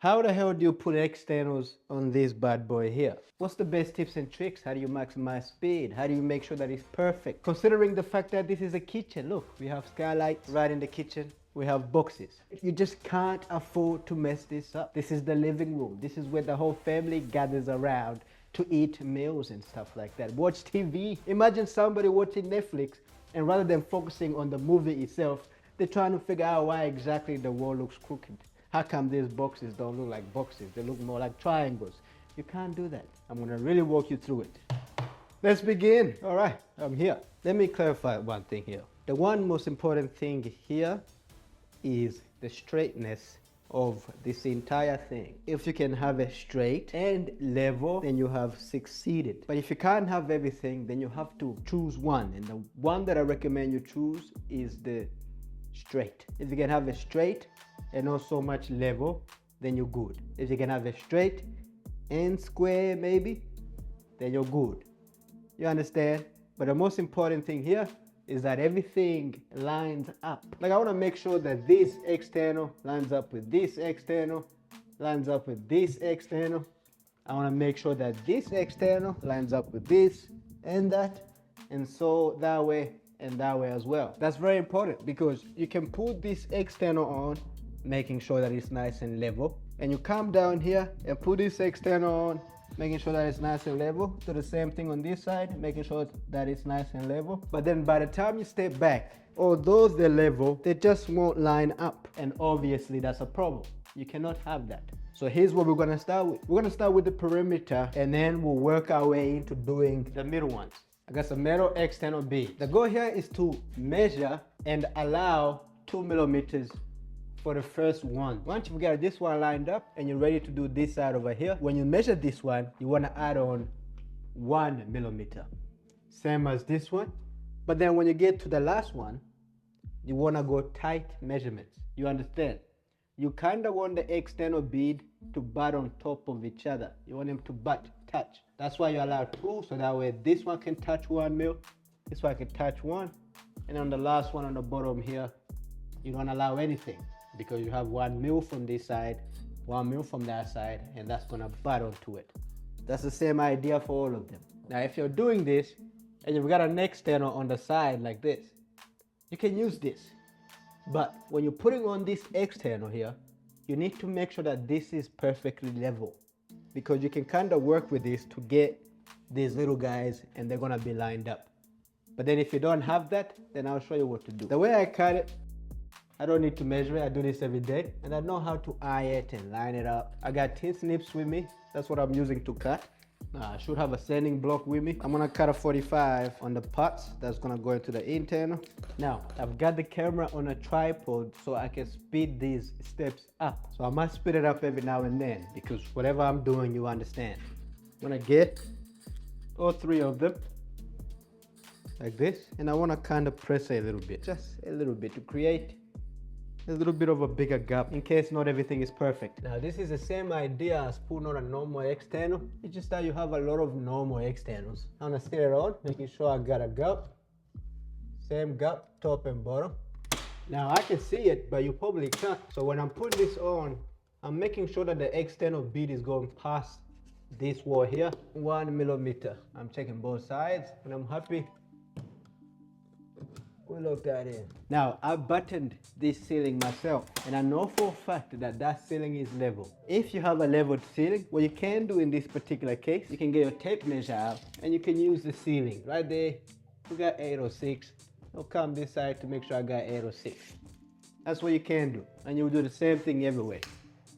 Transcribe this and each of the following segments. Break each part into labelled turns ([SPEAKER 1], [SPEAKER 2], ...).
[SPEAKER 1] How the hell do you put externals on this bad boy here? What's the best tips and tricks? How do you maximize speed? How do you make sure that it's perfect? Considering the fact that this is a kitchen, look, we have skylights right in the kitchen. We have boxes. You just can't afford to mess this up. This is the living room. This is where the whole family gathers around to eat meals and stuff like that. Watch TV. Imagine somebody watching Netflix and rather than focusing on the movie itself, they're trying to figure out why exactly the wall looks crooked. How come these boxes don't look like boxes? They look more like triangles. You can't do that. I'm gonna really walk you through it. Let's begin. All right, I'm here. Let me clarify one thing here. The one most important thing here is the straightness of this entire thing. If you can have it straight and level, then you have succeeded. But if you can't have everything, then you have to choose one. And the one that I recommend you choose is the straight. If you can have it straight and not so much level, then you're good. If you can have it straight and square maybe, then you're good. You understand? But the most important thing here is that everything lines up. Like I want to make sure that this external lines up with this external, lines up with this external. I want to make sure that this external lines up with this and that, and so that way and that way as well. That's very important because you can put this external on, making sure that it's nice and level, and you come down here and put this external on, making sure that it's nice and level. Do the same thing on this side, making sure that it's nice and level. But then by the time you step back, although they're level, they just won't line up. And obviously that's a problem. You cannot have that. So here's what we're gonna start with. We're gonna start with the perimeter and then we'll work our way into doing the middle ones. I got some metal external beads. The goal here is to measure and allow 2 millimeters for the first one. Once you've got this one lined up and you're ready to do this side over here, when you measure this one, you want to add on 1 millimeter. Same as this one. But then when you get to the last one, you want to go tight measurements. You understand? You kind of want the external bead to butt on top of each other. You want them to touch. That's why you allow 2, so that way this one can touch 1 mil, this one can touch 1, and on the last one on the bottom here, you don't allow anything, because you have 1 mil from this side, 1 mil from that side, and that's gonna butt onto it. That's the same idea for all of them. Now, if you're doing this, and you've got an external on the side like this, you can use this. But when you're putting on this external here, you need to make sure that this is perfectly level, because you can kind of work with this to get these little guys, and they're gonna be lined up. But then if you don't have that, then I'll show you what to do. The way I cut it, I don't need to measure it. I do this every day, and I know how to eye it and line it up. I got tin snips with me. That's what I'm using to cut. I should have a sanding block with me. I'm gonna cut a 45 on the parts. That's gonna go into the internal. Now, I've got the camera on a tripod so I can speed these steps up. So I must speed it up every now and then, because whatever I'm doing, you understand. I'm gonna get all 3 of them like this, and I wanna kind of press it a little bit, just a little bit, to create a little bit of a bigger gap in case not everything is perfect. Now this is the same idea as putting on a normal external. It's just that you have a lot of normal externals. I'm gonna set it on, making sure I got a gap. Same gap, top and bottom. Now I can see it, but you probably can't. So when I'm putting this on, I'm making sure that the external bead is going past this wall here, 1 millimeter. I'm checking both sides, and I'm happy. We look that in. Now, I buttoned this ceiling myself, and I know for a fact that that ceiling is level. If you have a leveled ceiling, what you can do in this particular case, you can get your tape measure out, and you can use the ceiling. Right there, we got 806. I'll come this side to make sure I got 806. That's what you can do, and you'll do the same thing everywhere.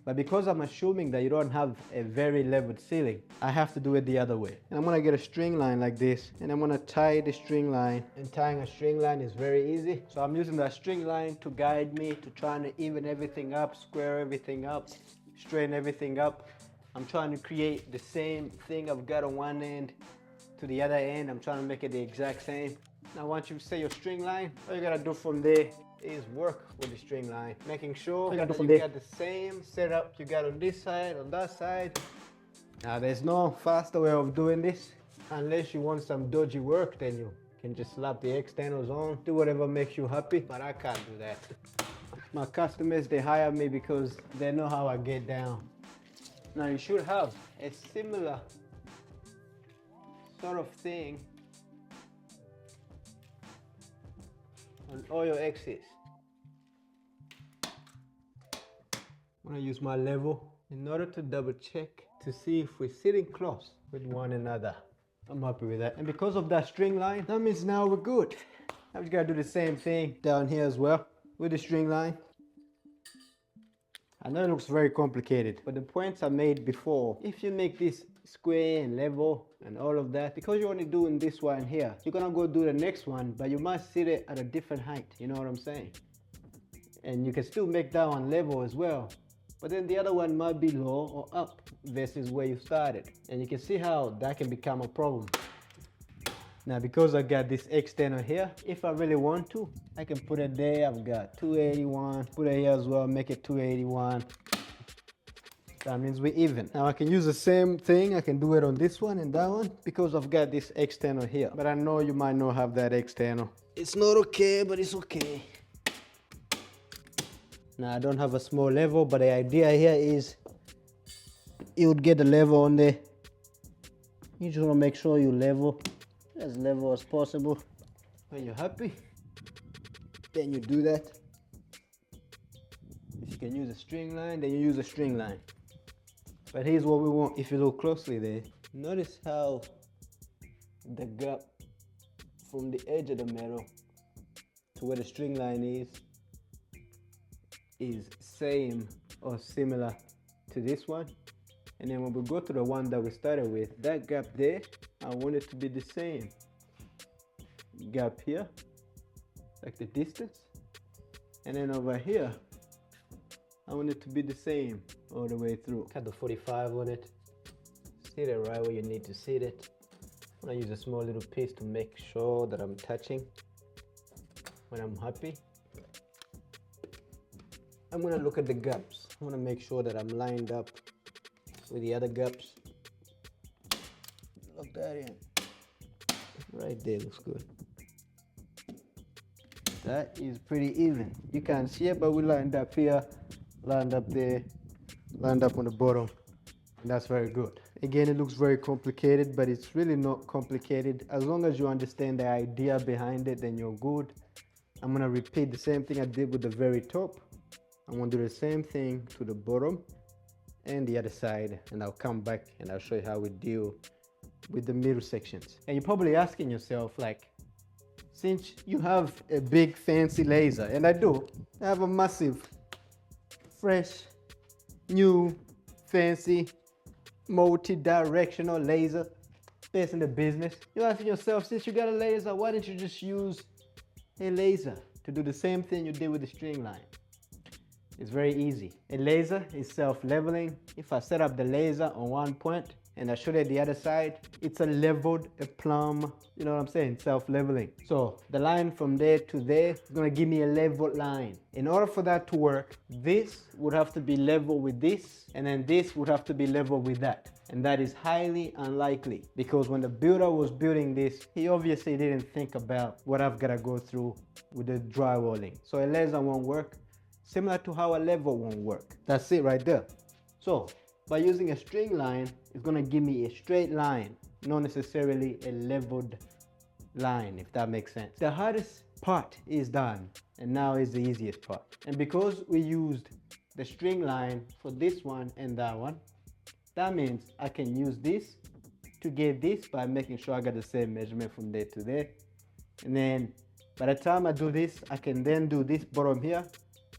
[SPEAKER 1] But because I'm assuming that you don't have a very leveled ceiling, I have to do it the other way. And I'm gonna get a string line like this, and I'm gonna tie the string line. And tying a string line is very easy. So I'm using that string line to guide me to trying to even everything up, square everything up, straighten everything up. I'm trying to create the same thing I've got on one end to the other end. I'm trying to make it the exact same. Now once you set your string line, all you gotta do from there is work with the string line, making sure that you got the same setup you got on this side, on that side. Now there's no faster way of doing this. Unless you want some dodgy work, then you can just slap the externals on, do whatever makes you happy, but I can't do that. My customers, they hire me because they know how I get down. Now you should have a similar sort of thing on all your exits. I'm gonna use my level in order to double check to see if we're sitting close with one another. I'm happy with that. And because of that string line, that means now we're good. Now we gotta do the same thing down here as well with the string line. I know it looks very complicated, but the points I made before, if you make this square and level and all of that, because you're only doing this one here, you're gonna go do the next one, but you must sit it at a different height. You know what I'm saying? And you can still make that one level as well, but then the other one might be low or up versus where you started. And you can see how that can become a problem. Now, because I got this external here, if I really want to, I can put it there. I've got 281, put it here as well, make it 281. That means we're even. Now I can use the same thing. I can do it on this one and that one because I've got this external here. But I know you might not have that external. It's not okay, but it's okay. Now I don't have a small level, but the idea here is you would get the level on there. You just want to make sure you level as level as possible. When you're happy, then you do that. If you can use a string line, then you use a string line. But here's what we want. If you look closely there, notice how the gap from the edge of the metal to where the string line is same or similar to this one. And then when we go to the one that we started with, that gap there, I want it to be the same. Gap here, like the distance. And then over here, I want it to be the same all the way through. Cut the 45 on it. Sit it right where you need to sit it. I'm gonna use a small little piece to make sure that I'm touching when I'm happy. I'm gonna look at the gaps. I wanna make sure that I'm lined up with the other gaps. Lock that in. Right there looks good. That is pretty even. You can't see it, but we lined up here, lined up there, lined up on the bottom. And that's very good. Again, it looks very complicated, but it's really not complicated. As long as you understand the idea behind it, then you're good. I'm gonna repeat the same thing I did with the very top. I'm gonna do the same thing to the bottom and the other side, and I'll come back and I'll show you how we deal with the middle sections. And you're probably asking yourself, like, since you have a big fancy laser, and I do, I have a massive, fresh, new, fancy, multi-directional laser, best in the business. You're asking yourself, since you got a laser, why didn't you just use a laser to do the same thing you did with the string line? It's very easy. A laser is self-leveling. If I set up the laser on one point and I shoot it the other side, it's a leveled, a plumb, you know what I'm saying? Self-leveling. So the line from there to there is gonna give me a leveled line. In order for that to work, this would have to be level with this, and then this would have to be level with that. And that is highly unlikely because when the builder was building this, he obviously didn't think about what I've gotta go through with the drywalling. So a laser won't work. Similar to how a level won't work. That's it right there. So by using a string line, it's gonna give me a straight line, not necessarily a leveled line, if that makes sense. The hardest part is done, and now is the easiest part. And because we used the string line for this one and that one, that means I can use this to get this by making sure I got the same measurement from there to there. And then by the time I do this, I can then do this bottom here,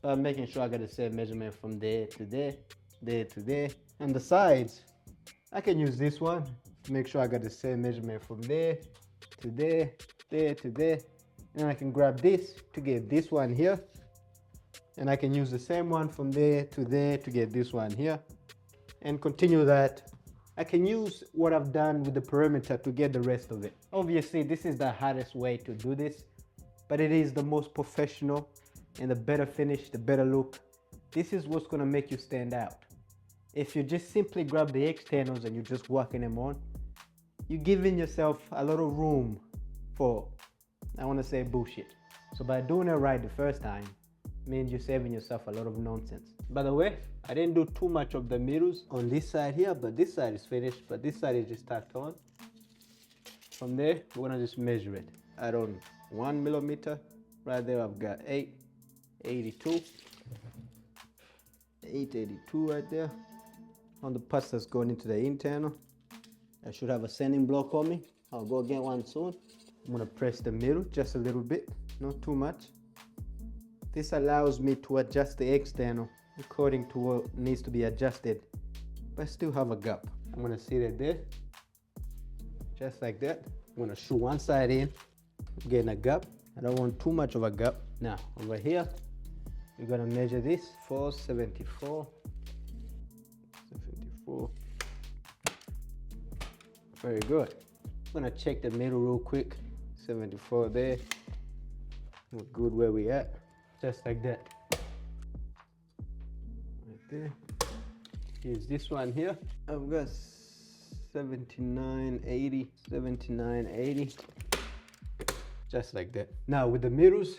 [SPEAKER 1] making sure I got the same measurement from there to there, there to there. And the sides, I can use this one to make sure I got the same measurement from there to there, there to there. And I can grab this to get this one here. And I can use the same one from there to get this one here. And continue that. I can use what I've done with the perimeter to get the rest of it. Obviously, this is the hardest way to do this, but it is the most professional and the better finish, the better look. This is what's gonna make you stand out. If you just simply grab the externals and you're just working them on, you're giving yourself a lot of room for, I wanna say, bullshit. So by doing it right the first time, means you're saving yourself a lot of nonsense. By the way, I didn't do too much of the middles on this side here, but this side is finished, but this side is just tacked on. From there, we're gonna just measure it. Add on 1 millimeter. Right there, I've got 882. 882 right there. On the parts that's going into the internal. I should have a sanding block on me. I'll go get one soon. I'm gonna press the middle just a little bit, not too much. This allows me to adjust the external according to what needs to be adjusted, but I still have a gap. I'm gonna sit it there, just like that. I'm gonna shoot one side in, getting a gap. I don't want too much of a gap. Now, over here, we're gonna measure this, 474. 74. Very good. I'm gonna check the middle real quick. 74 there. We're good where we at. Just like that. Right there. Here's this one here. I've got 7980. 7980. Just like that. Now with the middles,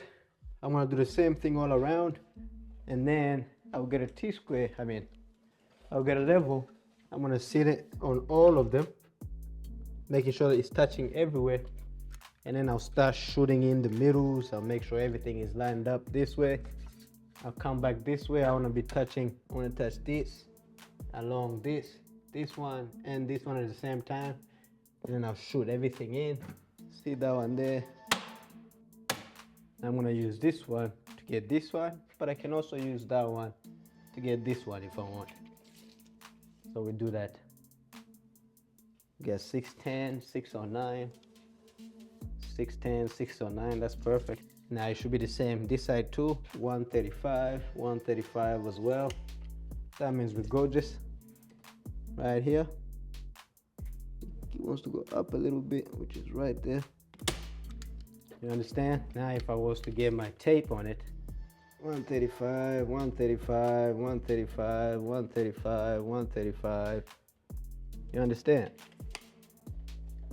[SPEAKER 1] I'm gonna do the same thing all around, and then I'll get a T-square. I'll get a level. I'm gonna sit it on all of them, making sure that it's touching everywhere, and then I'll start shooting in the middles. I'll make sure everything is lined up this way. I'll come back this way. I wanna touch this along this one and this one at the same time, and then I'll shoot everything in. See that one there? I'm gonna use this one to get this one, but I can also use that one to get this one if I want. So we do that. Get 610, 609, 610, 609, that's perfect. Now it should be the same this side too. 135, 135 as well. That means we're gorgeous. Right here. It wants to go up a little bit, which is right there. You understand? Now if I was to get my tape on it, 135, 135, 135, 135, 135. You understand?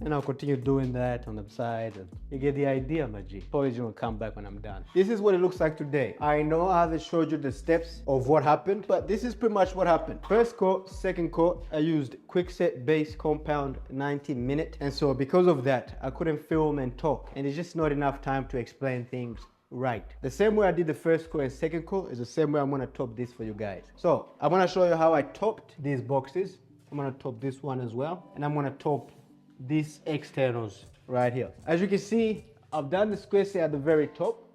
[SPEAKER 1] And I'll continue doing that on the side, and you get the idea, my G. Always gonna come back when I'm done. This is what it looks like today. I know I haven't showed you the steps of what happened, but this is pretty much what happened. First coat, second coat, I used quickset base compound 90-minute. And so because of that, I couldn't film and talk, and it's just not enough time to explain things right. The same way I did the first coat and second coat is the same way I'm gonna top this for you guys. So I'm gonna show you how I topped these boxes. I'm gonna top this one as well, and I'm gonna top these externals right here. As you can see, I've done the square set at the very top,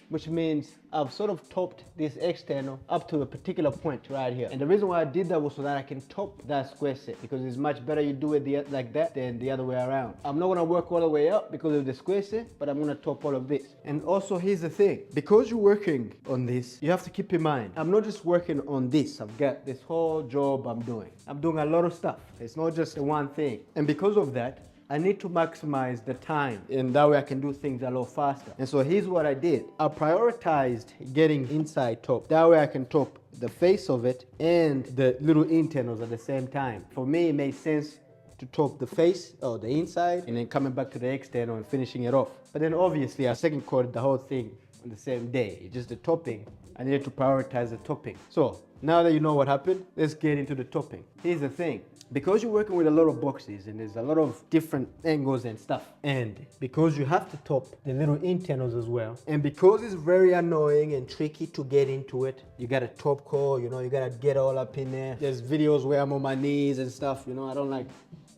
[SPEAKER 1] which means I've sort of topped this external up to a particular point right here. And the reason why I did that was so that I can top that square set, because it's much better you do it like that than the other way around. I'm not gonna work all the way up because of the square set, but I'm gonna top all of this. And also here's the thing, because you're working on this, you have to keep in mind, I'm not just working on this. I've got this whole job I'm doing a lot of stuff. It's not just the one thing. And because of that, I need to maximize the time, and that way I can do things a lot faster. And so here's what I did. I prioritized getting inside top. That way I can top the face of it and the little internals at the same time. For me, it made sense to top the face or the inside and then coming back to the external and finishing it off. But then obviously I second coated the whole thing on the same day. It's just the topping. I needed to prioritize the topping. So now that you know what happened, let's get into the topping. Here's the thing. Because you're working with a lot of boxes and there's a lot of different angles and stuff, and because you have to top the little internals as well, and because it's very annoying and tricky to get into it, you gotta top coat, you know, you gotta get all up in there. There's videos where I'm on my knees and stuff, you know, I don't like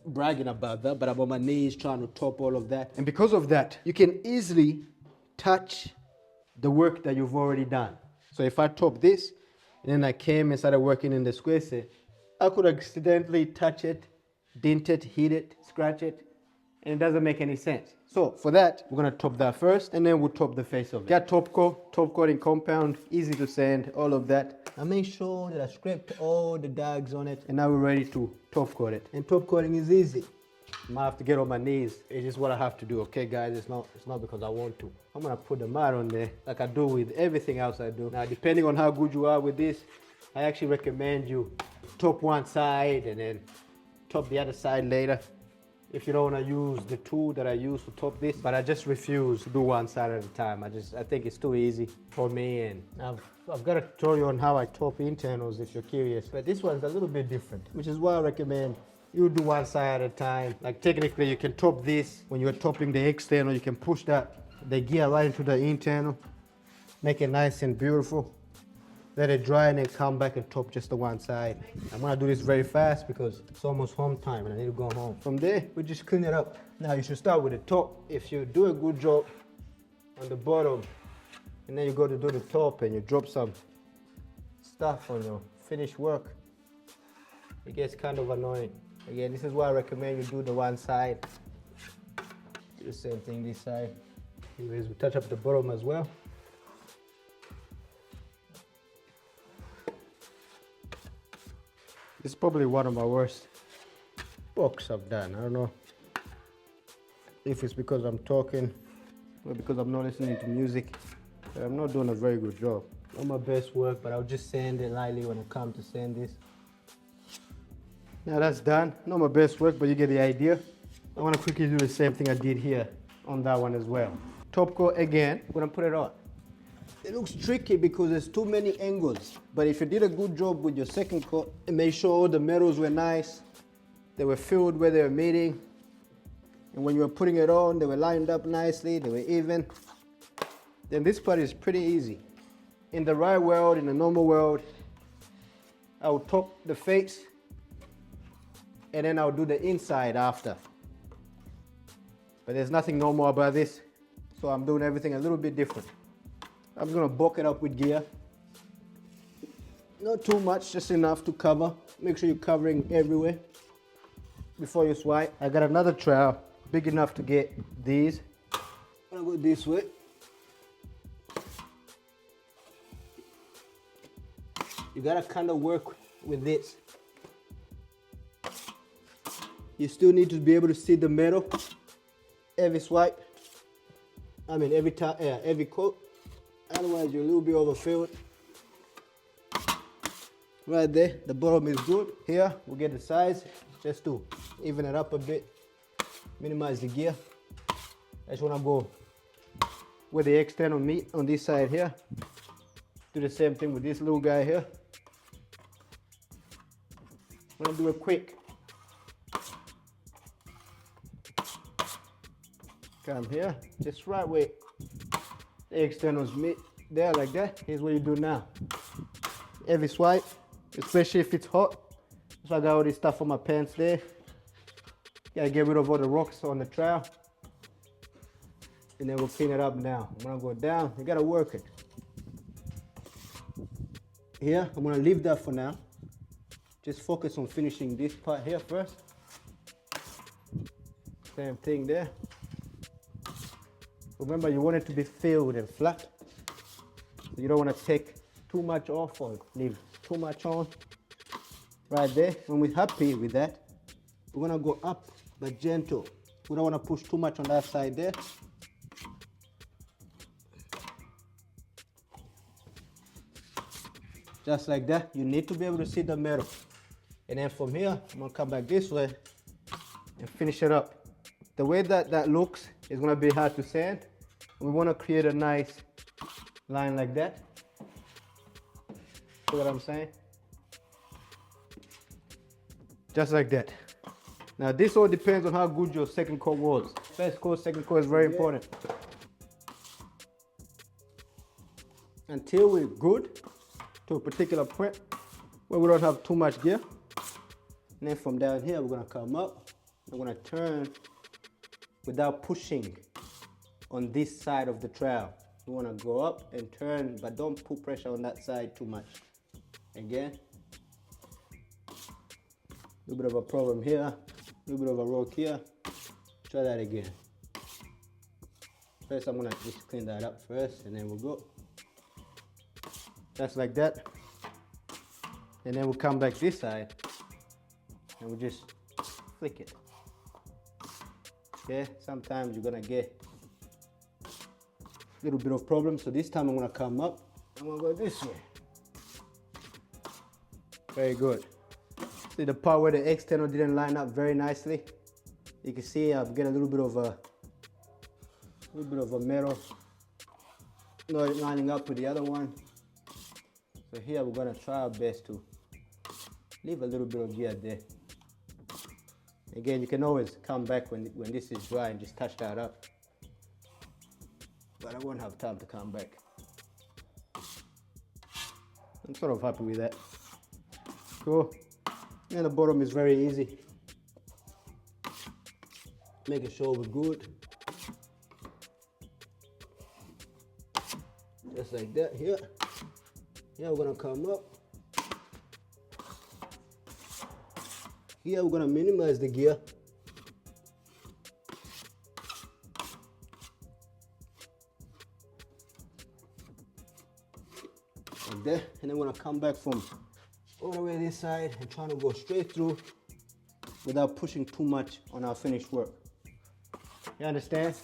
[SPEAKER 1] bragging about that, but I'm on my knees trying to top all of that. And because of that, you can easily touch the work that you've already done. So if I top this, and then I came and started working in the square set, I could accidentally touch it, dent it, hit it, scratch it, and it doesn't make any sense. So for that, we're gonna top that first, and then we'll top the face of it. Got top coating compound, easy to sand, all of that. I made sure that I scraped all the dags on it, and now we're ready to top coat it. And top coating is easy. I might have to get on my knees. It's just what I have to do, okay guys? It's not because I want to. I'm gonna put the mat on there like I do with everything else I do. Now, depending on how good you are with this, I actually recommend you top one side and then top the other side later. if you don't want to use the tool that I use to top this, but I just refuse to do one side at a time. I think it's too easy for me, and I've got a tutorial on how I top internals if you're curious, but this one's a little bit different, which is why I recommend you do one side at a time. Like technically you can top this. When you're topping the external, you can push the gear right into the internal, make it nice and beautiful. Let it dry and then come back and top just the one side. I'm gonna do this very fast because it's almost home time and I need to go home. From there, we just clean it up. Now you should start with the top. If you do a good job on the bottom, and then you go to do the top and you drop some stuff on your finished work, it gets kind of annoying. Again, this is why I recommend you do the one side. Do the same thing this side. Anyways, we touch up the bottom as well. This is probably one of my worst books I've done. I don't know if it's because I'm talking or because I'm not listening to music, but I'm not doing a very good job. Not my best work, but I'll just sand it lightly when I come to sand this. Now that's done. Not my best work, but you get the idea. I want to quickly do the same thing I did here on that one as well. Top coat again, we're gonna put it on. It looks tricky because there's too many angles, but if you did a good job with your second coat and made sure all the metals were nice, they were filled where they were meeting, and when you were putting it on, they were lined up nicely, they were even, then this part is pretty easy. In the right world, in the normal world, I would top the face and then I'll do the inside after. But there's nothing normal about this, so I'm doing everything a little bit different. I'm gonna bulk it up with gear. Not too much, just enough to cover. Make sure you're covering everywhere before you swipe. I got another trowel big enough to get these. I'm gonna go this way. You gotta kind of work with this. You still need to be able to see the metal every swipe. Every time, every coat. Otherwise, you're a little bit overfilled. Right there, the bottom is good. Here, we'll get the size just to even it up a bit, minimize the gear. I just want to go with the external meat on this side here. Do the same thing with this little guy here. I'm going to do it quick. Come here, just right where the externals meet there like that. Here's what you do now. Every swipe, especially if it's hot. So I got all this stuff on my pants there. Gotta get rid of all the rocks on the trowel. And then we'll clean it up now. I'm gonna go down, you gotta work it. Here, I'm gonna leave that for now. Just focus on finishing this part here first. Same thing there. Remember, you want it to be filled and flat. You don't want to take too much off or leave too much on. Right there, when we're happy with that, we're gonna go up, but gentle. We don't want to push too much on that side there. Just like that, you need to be able to see the metal. And then from here, I'm gonna come back this way and finish it up. The way that looks is gonna be hard to sand. We wanna create a nice line like that. See what I'm saying? Just like that. Now this all depends on how good your second coat was. First coat, second coat is very important. Until we're good to a particular point where we don't have too much gear. And then from down here, we're gonna come up. We're gonna turn without pushing on this side of the trowel. You wanna go up and turn, but don't put pressure on that side too much. Again, a little bit of a problem here, a little bit of a rock here. Try that again. First, I'm gonna just clean that up first, and then we'll go. Just like that. And then we'll come back this side, and we'll just flick it. Okay, sometimes you're gonna get a little bit of problem. So this time I'm gonna come up, I'm gonna go this way. Very good. See the part where the external didn't line up very nicely? You can see I'm getting a little bit of a metal not lining up with the other one. So here we're gonna try our best to leave a little bit of gear there. Again, you can always come back when this is dry and just touch that up. But I won't have time to come back. I'm sort of happy with that. Cool. And the bottom is very easy. Making sure we're good. Just like that here. Here we're gonna come up. Here we're gonna minimize the gear. Like that. And then we're gonna come back from all the way this side and trying to go straight through without pushing too much on our finished work. You understand?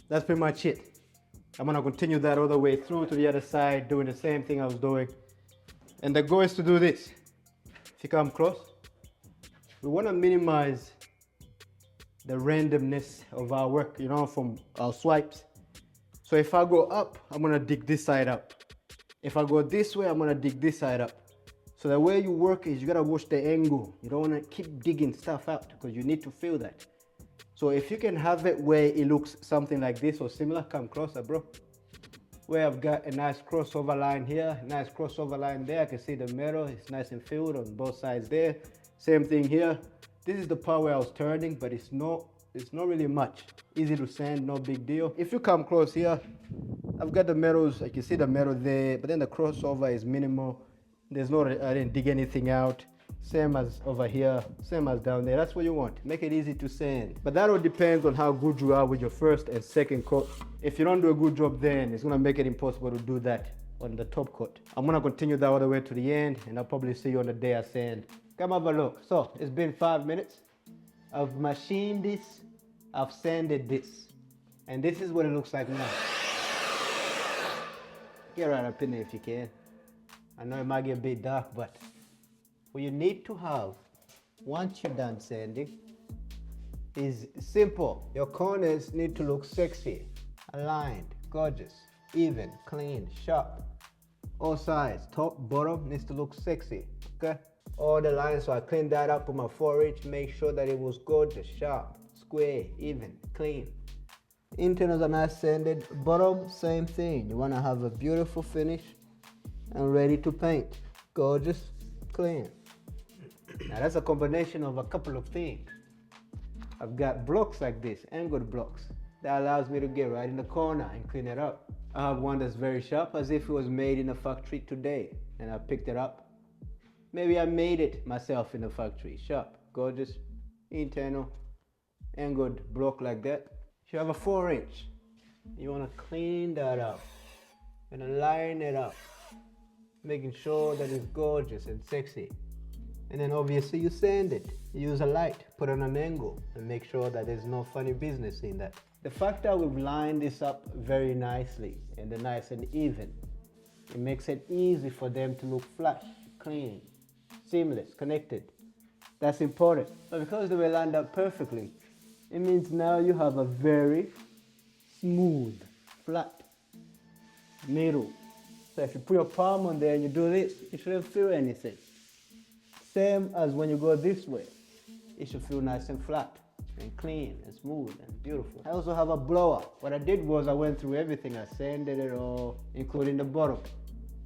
[SPEAKER 1] That's pretty much it. I'm gonna continue that all the way through to the other side, doing the same thing I was doing. And the goal is to do this. If you come close, we wanna minimize the randomness of our work, you know, from our swipes. So if I go up, I'm gonna dig this side up. If I go this way, I'm gonna dig this side up. So the way you work is you gotta watch the angle. You don't wanna keep digging stuff out because you need to feel that. So if you can have it where it looks something like this or similar, come closer, bro. Where I've got a nice crossover line here, a nice crossover line there. I can see the metal, it's nice and filled on both sides there. Same thing here. This is the part where I was turning, but it's not really much. Easy to sand, no big deal. If you come close here, I've got the metals, I can see the metal there, but then the crossover is minimal. There's no, I didn't dig anything out. Same as over here, same as down there. That's what you want. Make it easy to sand. But that all depends on how good you are with your first and second coat. If you don't do a good job then, it's gonna make it impossible to do that on the top coat. I'm gonna continue that all the way to the end and I'll probably see you on the day I sand. Come have a look. So, it's been 5 minutes. I've machined this, I've sanded this. And this is what it looks like now. Get right up in there if you can. I know it might get a bit dark, but what you need to have once you're done sanding is simple. Your corners need to look sexy, aligned, gorgeous, even, clean, sharp. All sides, top, bottom needs to look sexy, okay? All the lines, so I cleaned that up with my 4-inch, make sure that it was gorgeous, sharp, square, even, clean. Internals are nice sanded, bottom, same thing. You wanna have a beautiful finish and ready to paint. Gorgeous, clean. Now that's a combination of a couple of things. I've got blocks like this, angled blocks. That allows me to get right in the corner and clean it up. I have one that's very sharp, as if it was made in a factory today. And I picked it up. Maybe I made it myself in the factory. Sharp, gorgeous, internal, angled block like that. If you have a 4-inch, you want to clean that up and line it up, making sure that it's gorgeous and sexy. And then obviously you sand it. Use a light, put on an angle, and make sure that there's no funny business in that. The fact that we've lined this up very nicely and they're nice and even, it makes it easy for them to look flush, clean, seamless, connected. That's important. But because they were lined up perfectly, it means now you have a very smooth, flat middle. So if you put your palm on there and you do this, you shouldn't feel anything. Same as when you go this way. It should feel nice and flat and clean and smooth and beautiful. I also have a blower. What I did was I went through everything. I sanded it all, including the bottom.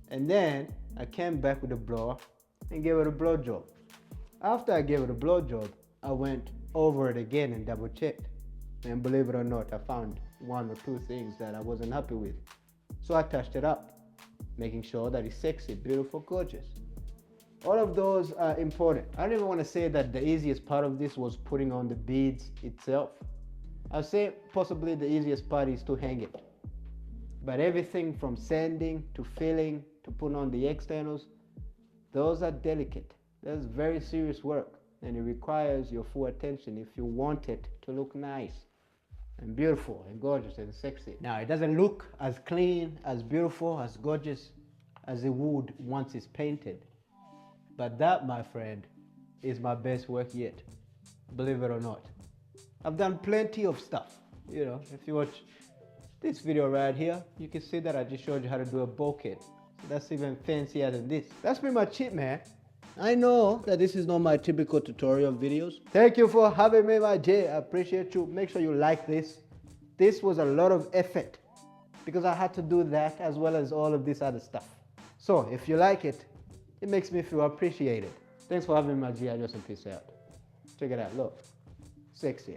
[SPEAKER 1] And then I came back with the blower and gave it a blow job. After I gave it a blow job, I went over it again and double checked. And believe it or not, I found 1 or 2 things that I wasn't happy with. So I touched it up, making sure that it's sexy, beautiful, gorgeous. All of those are important. I don't even want to say that the easiest part of this was putting on the beads itself. I'll say possibly the easiest part is to hang it. But everything from sanding to filling to putting on the externals, those are delicate. That's very serious work and it requires your full attention if you want it to look nice and beautiful and gorgeous and sexy. Now it doesn't look as clean, as beautiful, as gorgeous as it would once it's painted. But that, my friend, is my best work yet, believe it or not. I've done plenty of stuff. You know, if you watch this video right here, you can see that I just showed you how to do a bulkhead. So that's even fancier than this. That's pretty much it, man. I know that this is not my typical tutorial videos. Thank you for having me, my J. I appreciate you. Make sure you like this. This was a lot of effort because I had to do that as well as all of this other stuff. So if you like it, it makes me feel appreciated. Thanks for having me, my G. Adios and peace out. Check it out. Look. Sexy.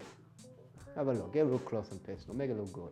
[SPEAKER 1] Have a look. Get real close and personal. Make it look good.